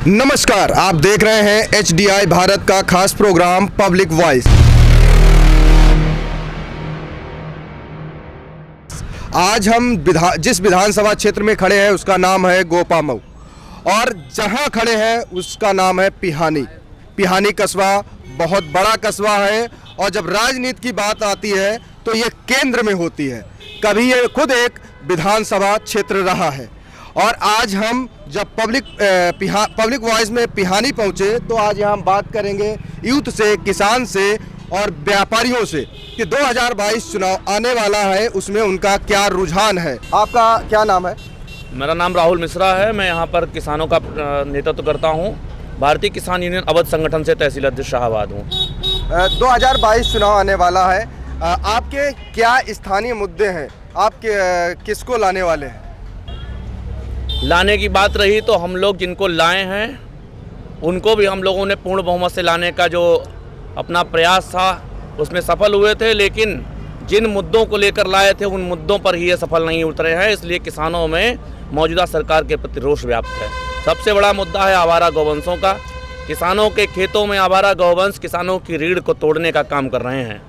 नमस्कार, आप देख रहे हैं HDI भारत का खास प्रोग्राम पब्लिक वॉइस। आज हम जिस विधानसभा क्षेत्र में खड़े हैं उसका नाम है गोपामऊ और जहां खड़े हैं उसका नाम है पिहानी। पिहानी कस्बा बहुत बड़ा कस्बा है और जब राजनीति की बात आती है तो ये केंद्र में होती है। कभी ये खुद एक विधानसभा क्षेत्र रहा है और आज हम जब पब्लिक वॉइस में पिहानी पहुंचे तो आज यहाँ हम बात करेंगे यूथ से, किसान से और व्यापारियों से कि 2022 चुनाव आने वाला है, उसमें उनका क्या रुझान है। आपका क्या नाम है? मेरा नाम राहुल मिश्रा है। मैं यहाँ पर किसानों का नेतृत्व करता हूँ। भारतीय किसान यूनियन अवध संगठन से तहसील अध्यक्ष शाहबाद हूँ। 2022 चुनाव आने वाला है, आपके क्या स्थानीय मुद्दे हैं? आप किसको लाने वाले हैं? लाने की बात रही तो हम लोग जिनको लाए हैं उनको भी हम लोगों ने पूर्ण बहुमत से लाने का जो अपना प्रयास था उसमें सफल हुए थे, लेकिन जिन मुद्दों को लेकर लाए थे उन मुद्दों पर ही ये सफल नहीं उतरे हैं। इसलिए किसानों में मौजूदा सरकार के प्रति रोष व्याप्त है। सबसे बड़ा मुद्दा है आवारा गौवंशों का। किसानों के खेतों में आवारा गौवंश किसानों की रीढ़ को तोड़ने का काम कर रहे हैं।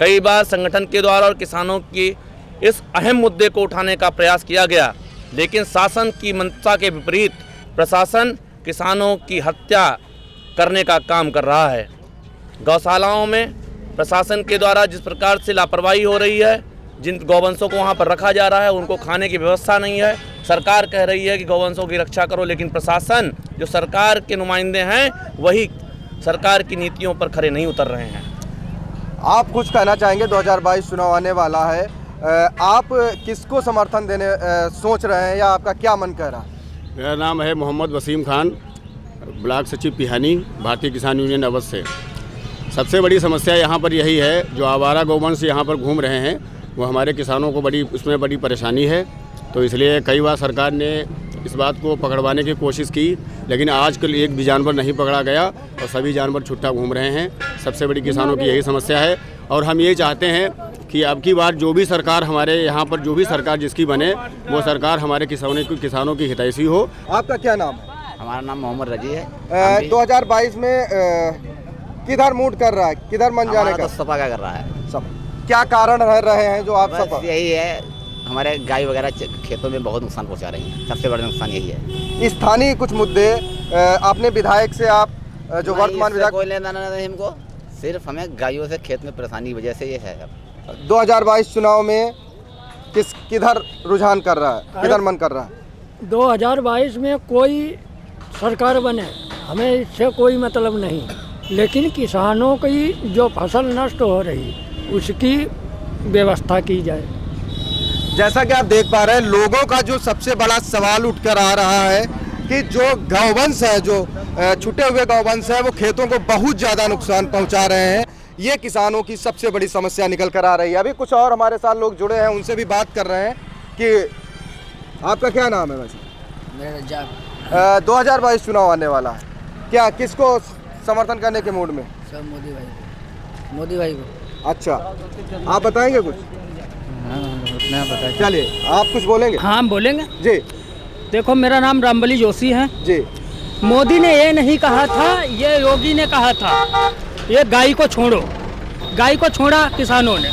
कई बार संगठन के द्वारा और किसानों की इस अहम मुद्दे को उठाने का प्रयास किया गया, लेकिन शासन की मंशा के विपरीत प्रशासन किसानों की हत्या करने का काम कर रहा है। गौशालाओं में प्रशासन के द्वारा जिस प्रकार से लापरवाही हो रही है, जिन गौवंशों को वहां पर रखा जा रहा है उनको खाने की व्यवस्था नहीं है। सरकार कह रही है कि गौवंशों की रक्षा करो, लेकिन प्रशासन जो सरकार के नुमाइंदे हैं वही सरकार की नीतियों पर खरे नहीं उतर रहे हैं। आप कुछ कहना चाहेंगे? 2022 चुनाव आने वाला है, आप किसको समर्थन देने सोच रहे हैं या आपका क्या मन कह रहा है? मेरा नाम है मोहम्मद वसीम खान, ब्लॉक सचिव पिहानी, भारतीय किसान यूनियन अवध से। सबसे बड़ी समस्या यहाँ पर यही है, जो आवारा गौवंश यहाँ पर घूम रहे हैं वो हमारे किसानों को उसमें बड़ी परेशानी है। तो इसलिए कई बार सरकार ने इस बात को पकड़वाने की कोशिश की, लेकिन आजकल एक भी जानवर नहीं पकड़ा गया और सभी जानवर छुट्टा घूम रहे हैं। सबसे बड़ी किसानों की यही समस्या है और हम ये चाहते हैं कि अब की बार जो भी सरकार हमारे यहाँ पर जो भी सरकार जिसकी बने वो सरकार हमारे किसानों की हितैषी हो। आपका क्या नाम है? हमारा नाम मोहम्मद रजी है। 2022 में किधर मूड कर रहा है, किधर मन जाने का? तो सपा का कर रहा है। सब क्या कारण रहे हैं जो आप सपा? यही है, हमारे गाय वगैरह खेतों में बहुत नुकसान पहुंचा रही है। सबसे बड़ा नुकसान यही है। स्थानीय कुछ मुद्दे आपने विधायक से, आप जो वर्तमान विधायक, कोई लेना नहीं हमको, सिर्फ हमें गायों से खेत में परेशानी की वजह से ये है। 2022 चुनाव में किधर रुझान कर रहा है, किधर मन कर रहा है? 2022 में कोई सरकार बने हमें इससे कोई मतलब नहीं, लेकिन किसानों की जो फसल नष्ट हो रही उसकी व्यवस्था की जाए। जैसा कि आप देख पा रहे हैं, लोगों का जो सबसे बड़ा सवाल उठकर आ रहा है कि जो गौवंश है, जो छूटे हुए गौवंश है, वो खेतों को बहुत ज़्यादा नुकसान पहुंचा रहे हैं। ये किसानों की सबसे बड़ी समस्या निकल कर आ रही है। अभी कुछ और हमारे साथ लोग जुड़े हैं, उनसे भी बात कर रहे हैं कि आपका क्या नाम है? वैसे मेरा 2022 चुनाव आने वाला है, क्या किसको समर्थन करने के मूड में? सब मोदी भाई को। अच्छा, आप बताएंगे कुछ? चलिए, आप कुछ बोलेंगे? हाँ, बोलेंगे जी। देखो, मेरा नाम रामबली जोशी है जी। मोदी ने ये नहीं कहा था, ये योगी ने कहा था ये गाय को छोड़ो। गाय को छोड़ा किसानों ने,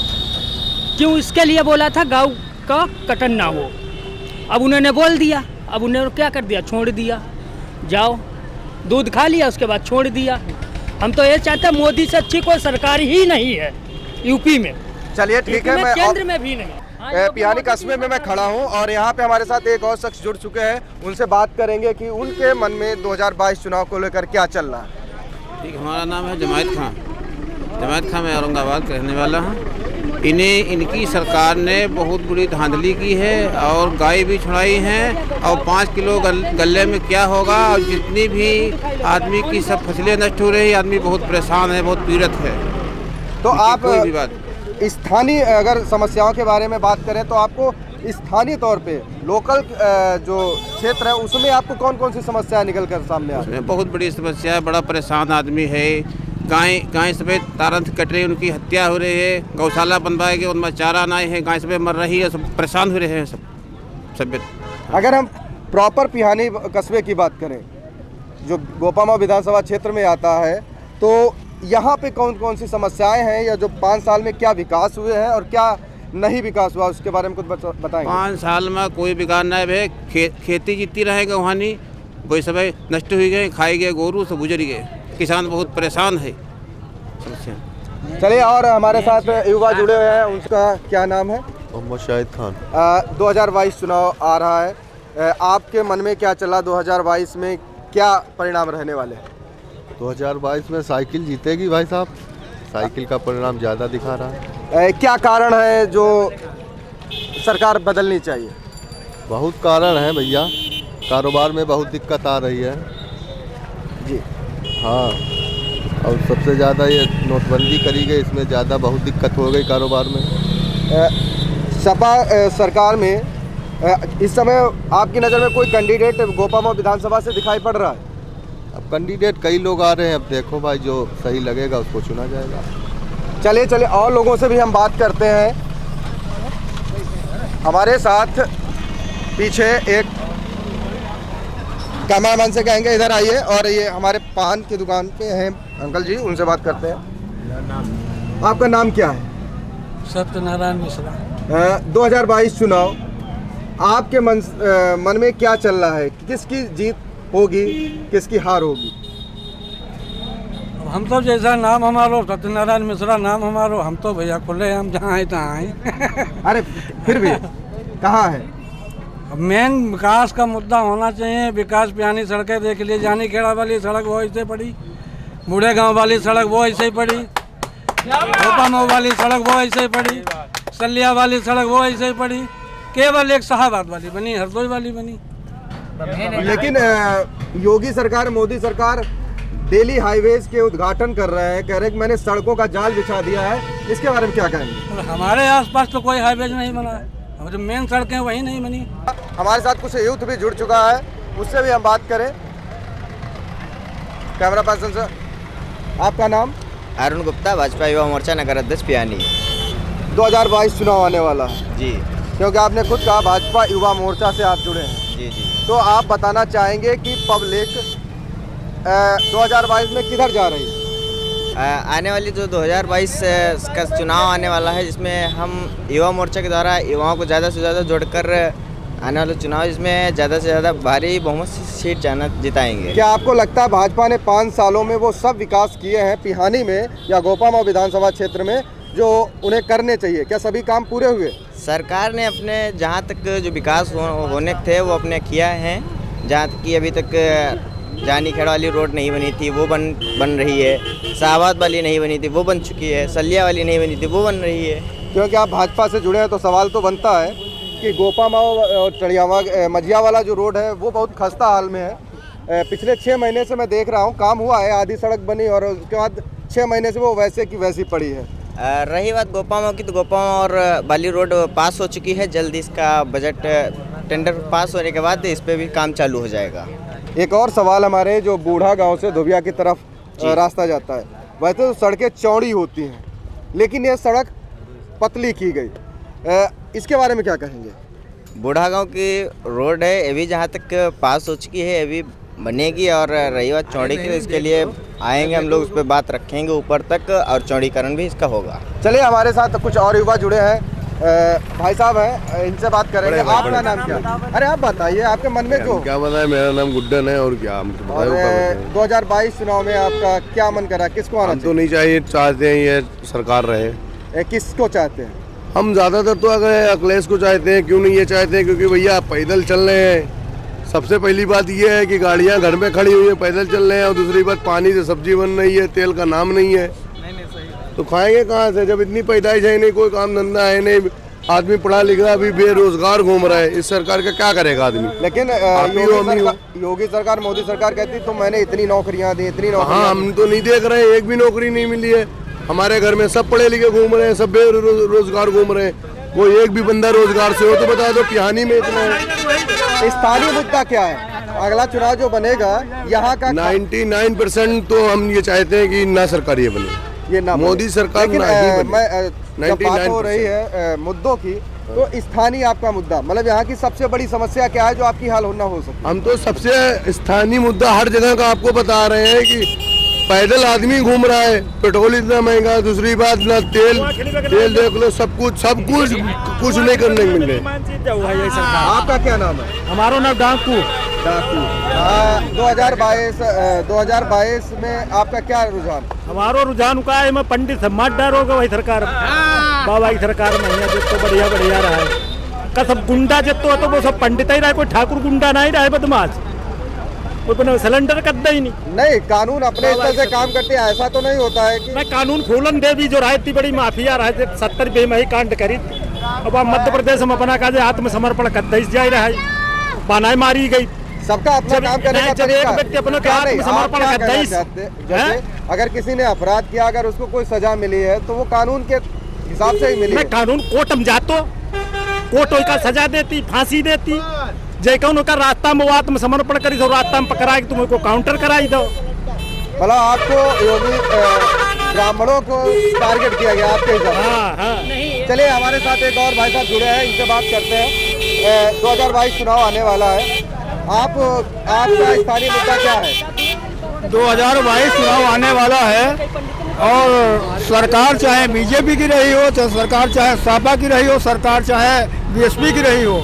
क्यों? इसके लिए बोला था गाँव का कटन ना हो। अब उन्होंने बोल दिया, अब उन्होंने क्या कर दिया? छोड़ दिया। जाओ, दूध खा लिया, उसके बाद छोड़ दिया। हम तो ये चाहते हैं मोदी से अच्छी कोई सरकार ही नहीं है यूपी में। चलिए ठीक है, मैं केंद्र में भी नहीं। पिहानी कस्बे में मैं खड़ा हूं और यहाँ पे हमारे साथ एक और शख्स जुड़ चुके हैं, उनसे बात करेंगे कि उनके मन में 2022 चुनाव को लेकर क्या चल रहा है। ठीक, हमारा नाम है जमायत खां। जमायत खां, मैं औरंगाबाद का रहने वाला हूँ। इनकी सरकार ने बहुत बुरी धांधली की है और गाय भी छुड़ाई हैं और 5 किलो गले में क्या होगा, और जितनी भी आदमी की सब फसलें नष्ट हो रही, आदमी बहुत परेशान है, बहुत पीड़ित है। तो आप कोई भी बात स्थानीय अगर समस्याओं के बारे में बात करें तो आपको स्थानीय तौर पे लोकल जो क्षेत्र है उसमें आपको कौन कौन सी समस्याएं निकल कर सामने आ रही हैं? बहुत बड़ी समस्या है, बड़ा परेशान आदमी है। गाय सफेद तारंत कट रही है, उनकी हत्या हो रही है। गौशाला बनवाएगी, उनमें चारा नहीं है, गाय सफेद मर रही है, सब परेशान हो रहे हैं सब। अगर हम प्रॉपर पिहानी कस्बे की बात करें जो गोपामा विधानसभा क्षेत्र में आता है, तो यहाँ पे कौन कौन सी समस्याएं हैं या जो 5 साल में क्या विकास हुए हैं और क्या नहीं विकास हुआ, उसके बारे में कुछ बताएंगे। 5 साल में कोई विकास नहीं है। खेती जितनी रहेगा वहाँ नहीं, कोई सब नष्ट हुई गए, खाई गए, गोरू सब गुजर गए, किसान बहुत परेशान है। समस्या चलिए, और हमारे साथ युवा जुड़े हुए हैं, उनका क्या नाम है? मोहम्मद शाहिद खान। 2022 चुनाव आ रहा है, आपके मन में क्या चला? 2022 में क्या परिणाम रहने वाले हैं? 2022 में साइकिल जीतेगी भाई साहब, साइकिल का परिणाम ज़्यादा दिखा रहा है। क्या कारण है जो सरकार बदलनी चाहिए? बहुत कारण है भैया, कारोबार में बहुत दिक्कत आ रही है जी। हाँ, और सबसे ज़्यादा ये नोटबंदी करी गई, इसमें ज़्यादा बहुत दिक्कत हो गई कारोबार में। सपा सरकार में इस समय आपकी नज़र में कोई कैंडिडेट गोपामा विधानसभा से दिखाई पड़ रहा है? अब कैंडिडेट कई लोग आ रहे हैं, अब देखो भाई जो सही लगेगा उसको चुना जाएगा। चलिए और लोगों से भी हम बात करते हैं। हमारे साथ पीछे एक कैमरामैन से कहेंगे इधर आइए, और ये हमारे पान की दुकान पे हैं अंकल जी, उनसे बात करते हैं। आपका नाम क्या है? सत्यनारायण मिश्रा। 2022 चुनाव, आपके मन में क्या चल रहा है? किसकी जीत होगी, किसकी हार होगी? हम तो जैसा नाम हमारो सत्यनारायण मिश्रा नाम हमारो, हम तो भैया खुले हम जहाँ है तहाँ हैं। अरे फिर भी कहाँ है? मेन विकास का मुद्दा होना चाहिए। विकास पियानी सड़कें देख लीजिए, जानी खेड़ा वाली सड़क वो ऐसे पड़ी, बूढ़े गांव वाली सड़क वो ऐसे ही पड़ी, गोपामा वाली सड़क वो ऐसे ही पड़ी, सलिया वाली सड़क वो ऐसे ही पड़ी, केवल एक शाहबाद वाली बनी, हरदोई वाली बनी। लेकिन योगी सरकार, मोदी सरकार डेली हाईवेज के उद्घाटन कर रहे हैं, कह रहे हैं कि मैंने सड़कों का जाल बिछा दिया है, इसके बारे में क्या कहेंगे? और हमारे आसपास तो कोई हाईवेज नहीं बना है, हमारे मेन सड़कें वही नहीं बनी। हमारे साथ कुछ यूथ भी जुड़ चुका है, उससे भी हम बात करें। कैमरा पर्सन सर, आपका नाम? अरुण गुप्ता, भाजपा युवा मोर्चा नगर अध्यक्ष पियानी। 2022 चुनाव आने वाला है जी। क्योंकि आपने खुद कहा भाजपा युवा मोर्चा से आप जुड़े हैं, जी जी। तो आप बताना चाहेंगे कि पब्लिक 2022 में किधर जा रही है? आने वाली जो 2022 का चुनाव आने वाला है, जिसमें हम युवा मोर्चा के द्वारा युवाओं को ज़्यादा से ज़्यादा जोड़कर आने वाला चुनाव, जिसमें ज़्यादा से ज़्यादा भारी बहुमत से सीट जिताएंगे। क्या आपको लगता है भाजपा ने 5 सालों में वो सब विकास किए हैं पिहानी में या गोपामा विधानसभा क्षेत्र में जो उन्हें करने चाहिए, क्या सभी काम पूरे हुए? सरकार ने अपने जहाँ तक जो विकास होने थे वो अपने किया है। जहाँ तक कि अभी तक जानी खेड़ा वाली रोड नहीं बनी थी वो बन रही है, शाहबाद वाली नहीं बनी थी वो बन चुकी है, सलिया वाली नहीं बनी थी वो बन रही है। क्योंकि आप भाजपा से जुड़े हैं तो सवाल तो बनता है कि गोपामा और चढ़ियावा मझिया वाला जो रोड है वो बहुत खस्ता हाल में है। पिछले 6 महीने से मैं देख रहा हूँ, काम हुआ है, आधी सड़क बनी और उसके बाद 6 महीने से वो वैसे की वैसी पड़ी है। रही बात गोपामा की, तो गोपामा और बाली रोड पास हो चुकी है, जल्दी इसका बजट टेंडर पास होने के बाद इस पे भी काम चालू हो जाएगा। एक और सवाल हमारे जो बूढ़ा गांव से धोबिया की तरफ रास्ता जाता है, वैसे तो सड़कें चौड़ी होती हैं लेकिन ये सड़क पतली की गई, इसके बारे में क्या कहेंगे? बूढ़ा गांव की रोड है, ये भी जहाँ तक पास हो चुकी है, ये भी बनेगी। और रही बात चौड़ी की, इसके लिए आएंगे हम लोग, उस पर बात रखेंगे ऊपर तक, और चौड़ीकरण भी इसका होगा। चलिए, हमारे साथ कुछ और युवा जुड़े हैं, भाई साहब हैं, इनसे बात करेंगे। आपका नाम क्या? अरे आप बताइए, आपके मन में क्या बताए? मेरा नाम गुड्डन है, और क्या 2022 चुनाव में आपका क्या मन कर रहा है, किसको आना तो नहीं चाहिए, चाहते हैं ये सरकार रहे। किसको चाहते हैं? हम ज़्यादातर तो अगर अखिलेश को चाहते हैं। क्यों नहीं ये चाहते हैं? क्योंकि भैया पैदल चल रहे हैं। सबसे पहली बात ये है कि गाड़ियां घर में खड़ी हुई हैं, पैदल चल रहे हैं, और दूसरी बात पानी से सब्जी बन रही है, तेल का नाम नहीं है। तो खाएंगे कहाँ से जब इतनी पैदाइश है नहीं, कोई काम धंधा है नहीं, आदमी पढ़ा लिखा अभी बेरोजगार घूम रहा है। इस सरकार का क्या करेगा आदमी? लेकिन योगी सरकार, मोदी सरकार कहती तो मैंने इतनी नौकरियां दी, इतनी नौकरियां। हाँ, हम तो नहीं देख रहे हैं, एक भी नौकरी नहीं मिली है। हमारे घर में सब पढ़े लिखे घूम रहे हैं, सब बेरोजगार घूम रहे हैं। कोई एक भी बंदा रोजगार से हो तो बता दो। पिहानी में इतना है। स्थानीय मुद्दा क्या है? अगला चुनाव जो बनेगा यहाँ का 99% तो हम ये चाहते हैं कि ना सरकार ये बने, ये ना मोदी सरकार ना ही बने। जब बात हो रही है मुद्दों की, तो स्थानीय आपका मुद्दा, मतलब यहाँ की सबसे बड़ी समस्या क्या है जो आपकी हल होना हो सकती है? हम तो सबसे स्थानीय मुद्दा हर जगह का आपको बता रहे हैं कि पैदल आदमी घूम रहा है, पेट्रोल इतना महंगा, दूसरी बात ना तेल देख लो, सब कुछ कुछ नहीं करने को मिल रहे। आपका क्या नाम है? हमारा नाम डाकू। 2022 में आपका क्या रुझान? हमारो रुझान का है, मैं पंडित मत डरोगे वही सरकार बाबा की सरकार में है जो तो बढ़िया रहा है का सब गुंडा जितो है तो वो सब पंडित ही रहा, कोई ठाकुर गुंडा नहीं रहा है, बदमाश कोई सिलेंडर करता ही नहीं। कानून अपने स्तर से काम करते हैं, ऐसा तो नहीं होता है कि मैं कानून फूलन देवी जो रहा इतनी बड़ी माफिया रहा 70 बेमही कांड करी। अब मध्य प्रदेश में अपना का आत्मसमर्पण करता जा रहा है, बनाए मारी गई। सबका अपना काम करने का तरीका है। व्यक्ति अपना आत्मसमर्पण करता जैसे अगर किसी ने अपराध किया, अगर उसको कोई सजा मिली है तो वो कानून के हिसाब से ही मिली है। कानून कोर्ट में जातो, कोर्ट का सजा देती, फांसी देती, जय कौन का रास्ता में वो आत्मसमर्पण करी तो रास्ता में पकड़ा के तुमको काउंटर कराई दो। भला आपको योगी ब्राह्मणों को टारगेट किया गया आपके हिसाब से? चलिए हमारे साथ एक और भाई साहब जुड़े हैं, इनसे बात करते हैं। 2022 चुनाव आने वाला है, आपका स्थानीय मुद्दा क्या है? 2022 चुनाव आने वाला है और सरकार चाहे बीजेपी की रही हो, चाहे सरकार चाहे सपा की रही हो, सरकार चाहे बीएसपी की रही हो,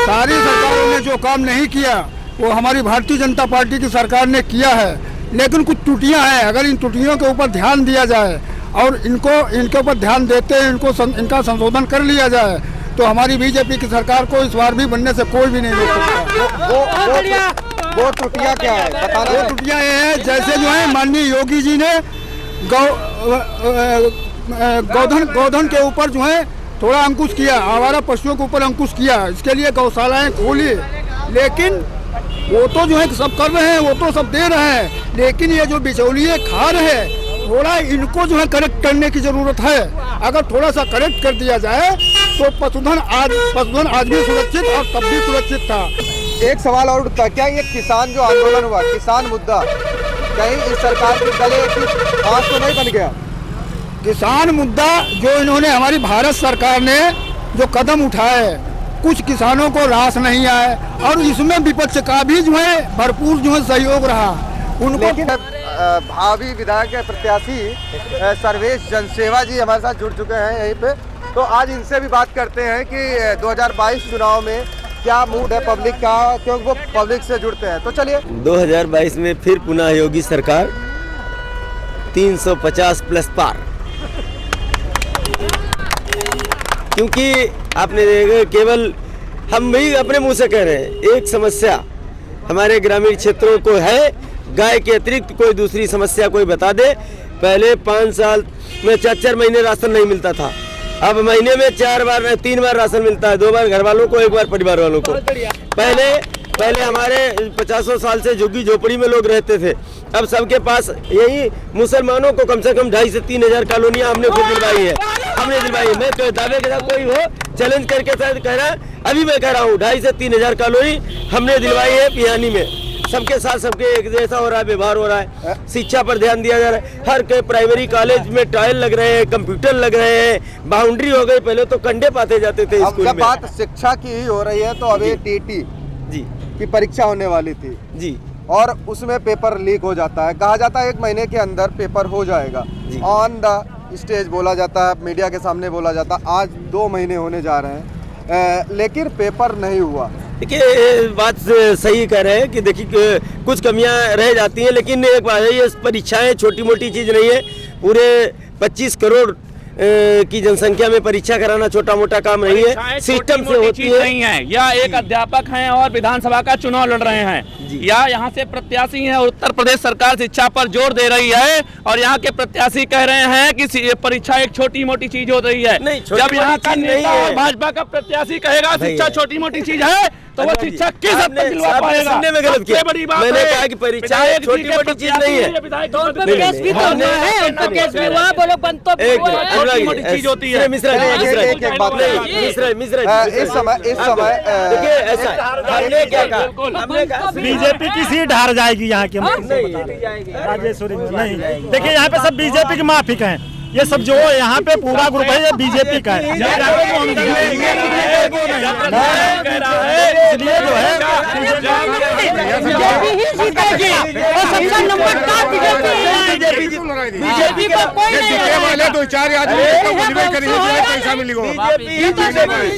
सारी सरकारों ने जो काम नहीं किया वो हमारी भारतीय जनता पार्टी की सरकार ने किया है। लेकिन कुछ त्रुटियां हैं, अगर इन त्रुटियों के ऊपर ध्यान दिया जाए और इनके ऊपर ध्यान देते हैं, इनका संशोधन कर लिया जाए तो हमारी बीजेपी की सरकार को इस बार भी बनने से कोई भी नहीं रोक सकता। वो त्रुटियां क्या है बताना? वो त्रुटियां ये है, जैसे जो है माननीय योगी जी ने गोधन के ऊपर जो है थोड़ा अंकुश किया, आवारा पशुओं के ऊपर अंकुश किया, इसके लिए गौशालाएं खोली, लेकिन वो तो जो है सब कर रहे हैं, वो तो सब दे रहे हैं, लेकिन ये जो बिचौलिए खा रहे हैं थोड़ा इनको जो है करेक्ट करने की जरूरत है। अगर थोड़ा सा करेक्ट कर दिया जाए तो पशुधन आज भी सुरक्षित और तब भी सुरक्षित था। एक सवाल और उठता, क्या ये किसान जो आंदोलन हुआ, किसान मुद्दा कहीं इस सरकार के गले की आंच तो नहीं बन गया? किसान मुद्दा जो इन्होंने हमारी भारत सरकार ने जो कदम उठाए, कुछ किसानों को रास नहीं आए और इसमें विपक्ष का भी जो है भरपूर जो है सहयोग रहा उनको। लेकिन भावी विधायक के प्रत्याशी सर्वेश जनसेवा जी हमारे साथ जुड़ चुके हैं यहीं पे, तो आज इनसे भी बात करते हैं कि 2022 चुनाव में क्या मूड है पब्लिक का, क्योंकि वो पब्लिक से जुड़ते हैं। तो चलिए 2022 में फिर पुनः योगी सरकार 350 प्लस पार, क्योंकि आपने देखा केवल हम भी अपने मुंह से कह रहे हैं, एक समस्या हमारे ग्रामीण क्षेत्रों को है, गाय के अतिरिक्त कोई दूसरी समस्या कोई बता दे। पहले 5 साल में 4 महीने राशन नहीं मिलता था, अब महीने में 3 बार राशन मिलता है, 2 बार घर वालों को, 1 बार परिवार वालों को। पहले हमारे 50 साल से झुग्गी झोपड़ी में लोग रहते थे, अब सबके पास यही मुसलमानों को कम से कम 2,500 से 3,000 कॉलोनियाँ हमने खुद दिलवाई है, मैं तो दावे के साथ कोई हो चैलेंज करके साथ कह रहा है, अभी मैं कह रहा हूँ 2,500 से 3,000 कॉलोनी हमने दिलवाई है पिहानी में। सबके साथ सबके एक जैसा हो रहा है, व्यवहार हो रहा है, शिक्षा पर ध्यान दिया जा रहा है, हर के प्राइमरी कॉलेज में टाइल लग रहे हैं, कंप्यूटर लग रहे हैं, बाउंड्री हो गई, पहले तो कंडे पाते जाते थे स्कूल में। जब बात शिक्षा की ही हो रही है तो अभी टीटी जी की परीक्षा होने वाली थी जी, और उसमें पेपर लीक हो जाता है, कहा जाता है 1 महीने के अंदर पेपर हो जाएगा, ऑन द स्टेज बोला जाता है, मीडिया के सामने बोला जाता है, आज 2 महीने होने जा रहे हैं, लेकिन पेपर नहीं हुआ। देखिए बात सही कह रहे हैं कि देखिए कुछ कमियां रह जाती हैं, लेकिन एक बात है, ये परीक्षाएं छोटी मोटी चीज़ नहीं है, पूरे 25 करोड़ की जनसंख्या में परीक्षा कराना छोटा मोटा काम नहीं है, सिस्टम से होती है। नहीं है, या एक अध्यापक हैं और विधानसभा का चुनाव लड़ रहे हैं, या यहाँ से प्रत्याशी हैं, उत्तर प्रदेश सरकार शिक्षा पर जोर दे रही है और यहाँ के प्रत्याशी कह रहे हैं कि परीक्षा एक छोटी मोटी चीज हो रही है। जब यहाँ का नेता और भाजपा का प्रत्याशी कहेगा शिक्षा छोटी मोटी चीज है तो वो शिक्षा किस हद तक दिलवा पाएगा? सुनने में गलत किया, बड़ी बात मैंने कहा कि परीक्षा एक छोटी मोटी चीज नहीं है, मोटी चीज होती है। इस समय देखिए ऐसा हमने क्या कहा, बीजेपी की सीट हार जाएगी यहाँ की, राजेश्वरी नहीं। देखिए यहाँ पे सब बीजेपी के माफिक हैं, ये सब जो यहाँ पे पूरा ग्रुप है ये बीजेपी का है। इसलिए जो है बीजेपी को कोई नहीं, दो चार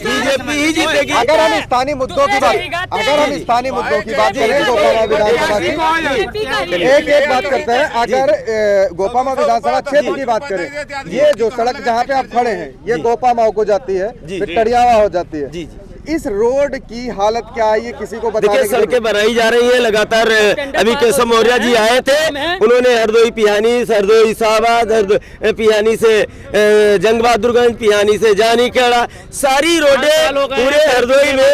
बीजेपी ही जीतेगी। अगर हम स्थानीय मुद्दों की बात करें गोपामा विधानसभा की, एक बात करते हैं। अगर गोपामा विधानसभा क्षेत्र की बात करें, ये जो सड़क जहाँ पे आप खड़े हैं ये गोपामाओं को जाती है, फिर टड़ियावा हो जाती है। इस रोड की हालत क्या है ये किसी को बताने देखिए, सड़कें बनाई जा रही है लगातार। अभी केशव मौर्य जी आए थे, उन्होंने हरदोई पिहानी, हरदोई शाहबाद, पिहानी से जंग बहादुरगंज, पिहानी से जानीखेड़ा, सारी रोडें पूरे हरदोई में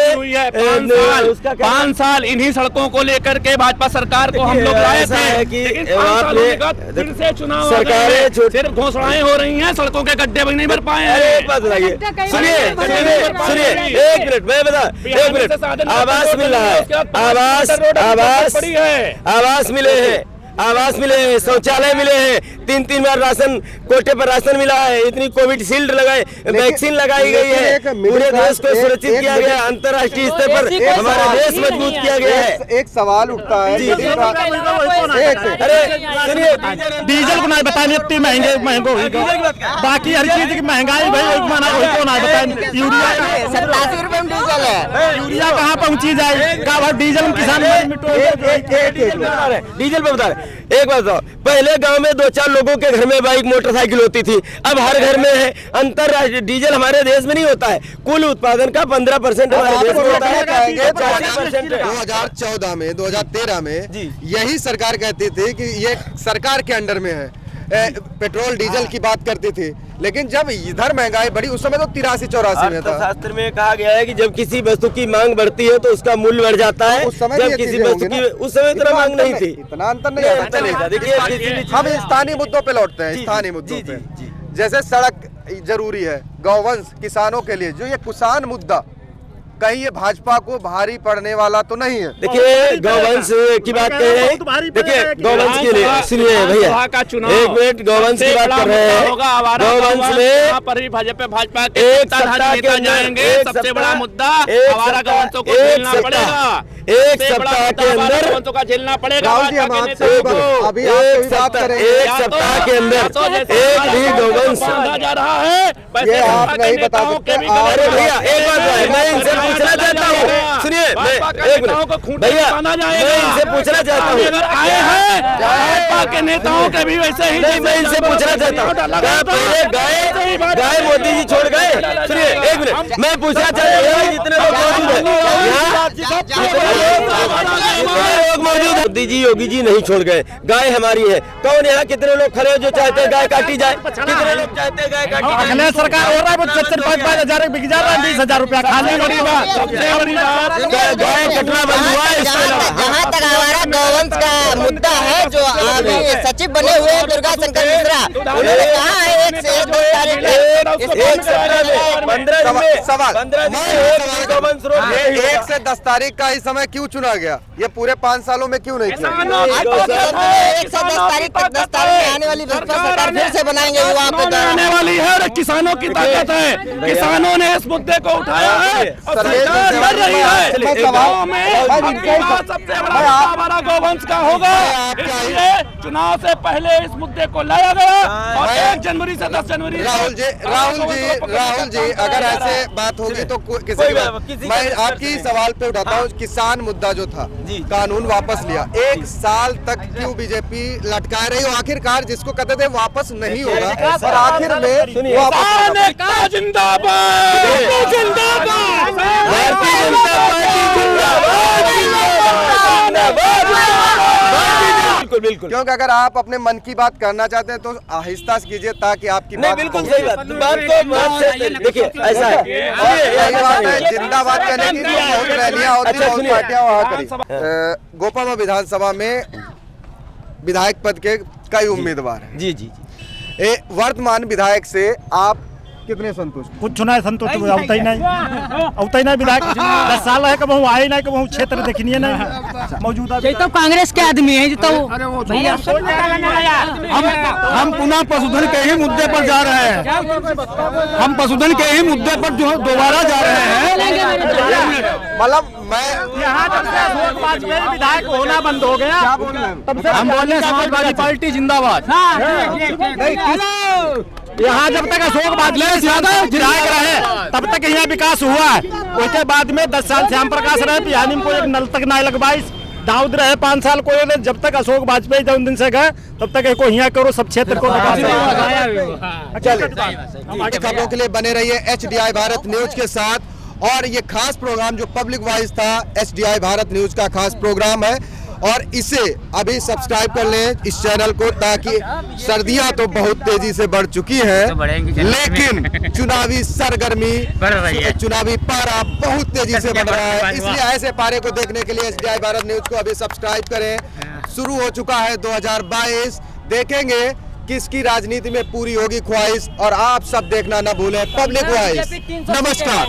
5 साल इन्हीं सड़कों को लेकर के भाजपा सरकार को हम लोग लाए थे कि फिर से चुनाव सरकारें सिर्फ घोषणाएं हो रही हैं, सड़कों के गड्ढे भी नहीं भर पाए हैं। एक बात बताइए, सुनिए एक मिनट, मैं बता, एक मिनट। आवास मिल रहा है, आवास मिले हैं, शौचालय मिले हैं, 3 बार राशन कोटे पर राशन मिला है, इतनी कोविड शील्ड लगाए, वैक्सीन लगाई गई है, पूरे देश को सुरक्षित किया गया, अंतर्राष्ट्रीय स्तर पर हमारा देश मजबूत किया गया है। एक सवाल उठता है, अरे सुनिए, डीजल को नहीं बताएं इतनी महंगो बाकी हर चीज की महंगाई भाई को ना बताएं। यूरिया 87 रुपए में डीजल है, यूरिया कहाँ पहुँची जाए, डीजल किसान डीजल पे बता रहे। एक बात बताओ, पहले गांव में 2-4 लोगों के घर में बाइक मोटरसाइकिल होती थी, अब हर घर में है। अंतरराष्ट्रीय डीजल हमारे देश में नहीं होता है, कुल उत्पादन का 15% हमारे देश में होता है। 2014 में 2013 में यही सरकार कहती थी कि ये सरकार के अंडर में है, पेट्रोल डीजल की बात करती थी, लेकिन जब इधर महंगाई बढ़ी उस समय तो 83-84 में था। शास्त्र में कहा गया है कि जब किसी वस्तु की मांग बढ़ती है तो उसका मूल्य बढ़ जाता है। उस समय जब किसी वस्तु की, उस समय इतना मांग नहीं थी, इतना अंतर नहीं आता। देखिए हम स्थानीय मुद्दों पे लौटते हैं, स्थानीय मुद्दों पे जैसे सड़क जरूरी है, गौवंश किसानों के लिए जो ये किसान मुद्दा, कहीं ये भाजपा को भारी पड़ने वाला तो नहीं है। देखिए गौवंश की बात कर रहे हैं, देखिए गौवंश के लिए सुनिए भैया, एक मिनट, गौवंश की बात कर रहे हैं। गौवंश में भाजपा के एक सप्ताह के अंदर जाएंगे, सबसे बड़ा मुद्दा आवारा गौवंशों को झेलना पड़ेगा, एक सप्ताह के अंदर का झेलना पड़ेगा। राहुल जी, हम आपसे अभी एक सप्ताह के अंदर एक भी गौवंश जा रहा है, ये आप नहीं बता सकते। अरे भैया एक बात है, मैं इनसे पूछना चाहता हूँ, सुनिए एक मिनट भैया, मैं इनसे पूछना चाहता हूँ, अगर आए हैं भाजपा के नेताओं के भी वैसे ही, मैं इनसे पूछना चाहता हूँ, क्या पहले गाय मोदी जी छोड़ गए? सुनिए एक मिनट, मैं पूछना चाहता हूँ, जितने लोग मौजूद है, मोदी जी योगी जी नहीं छोड़ गए, गाय हमारी है। कौन यहाँ कितने लोग खड़े हो जो चाहते हैं गाय काटी जाए? कितने लोग चाहते हैं गाय काटी जाए? सरकार हो रहा है 5,000 बिक जा रहा है, 20,000 रुपया खाली। बड़ी बात, सबसे बड़ी बात गाय कटना बंद हुआ है। जहाँ तक हमारा गौवंश का मुद्दा है, जो अभी सचिव बने हुए हैं दुर्गा शंकर मिश्रा, उन्होंने कहा है 1 से 2 तारीख एक सप्ताह में 15 दिन में 15 दिन में गौवंश रोड 1 से 10 तारीख का ही समय क्यों चुना गया? ये पूरे 5 सालों में क्यों नहीं किया? 1 से 10 तारीख तक, 10 तारीख में आने वाली भाजपा सरकार फिर से बनाएंगे युवाओं को। आने वाली है और किसानों की ताकत है, किसानों ने इस मुद्दे को उठाया है और सरकार लड़ रही है। गाँव में सबसे बड़ा हमारा गौवंश का होगा, इसलिए चुनाव से पहले इस मुद्दे को लाया गया और 1 जनवरी से 10 जनवरी। राहुल जी, अगर ऐसे बात होगी तो मैं आपकी सवाल पे उठाता हूँ। किसान मुद्दा जो था, कानून वापस लिया, 1 साल तक क्यों बीजेपी लटकाए रही? आखिरकार जिसको कहते थे वापस नहीं होगा, और आखिर में जिंदाबाद, जिंदाबाद, भारतीय जनता पार्टी बिल्कुल बिल्कुल। क्योंकि अगर आप अपने मन की बात करना चाहते हैं तो आहिस्ता से कीजिए ताकि आपकी नहीं, बिल्कुल सही बात को देखिए ऐसा है, जिंदाबाद कहने की बहुत रैलियां होती हैं, बहुत पार्टियां वहाँ करी। गोपामा विधानसभा में विधायक पद के कई उम्मीदवार हैं। जी जी, वर्तमान विधायक से आप कितने संतुष्ट? कुछ नहीं संतुष्ट होता ही नहीं विधायक 10 साल है कब आए ही नहीं कब क्षेत्र देखनी है नहीं मौजूदा ये तो कांग्रेस के आदमी है तो भैया हम पुनः पशुधन के ही मुद्दे पर जा रहे हैं। हम पशुधन के ही मुद्दे पर जो दोबारा जा रहे हैं। मतलब मैं यहाँ जब से अशोक वाजपेयी विधायक होना बंद हो गया तब से हम बोले समाजवादी पार्टी जिंदाबाद। यहाँ जब तक अशोक वाजपेयी विधायक रहे तब तक यहाँ विकास हुआ है। उसके बाद में 10 साल श्याम प्रकाश रहे, पिहानी में कोई एक नल तक नहीं लगवाई, दाऊद रहे 5 साल कोई। जब तक अशोक वाजपेयी जब दिन से गए तब तक को यहाँ करो सब क्षेत्र को खबरों के लिए बने रहिए HDI भारत न्यूज के साथ। और ये खास प्रोग्राम जो पब्लिक वॉइस था HDI भारत न्यूज का खास प्रोग्राम है और इसे अभी सब्सक्राइब कर लें इस चैनल को, ताकि सर्दियां तो बहुत तेजी से बढ़ चुकी है लेकिन चुनावी सरगर्मी बढ़ रही है, चुनावी पारा बहुत तेजी से बढ़ रहा है। इसलिए ऐसे पारे को देखने के लिए HDI भारत न्यूज को अभी सब्सक्राइब करें। शुरू हो चुका है 2022, देखेंगे किसकी राजनीति में पूरी होगी ख्वाहिश। और आप सब देखना न भूलें पब्लिक वॉइस। नमस्कार।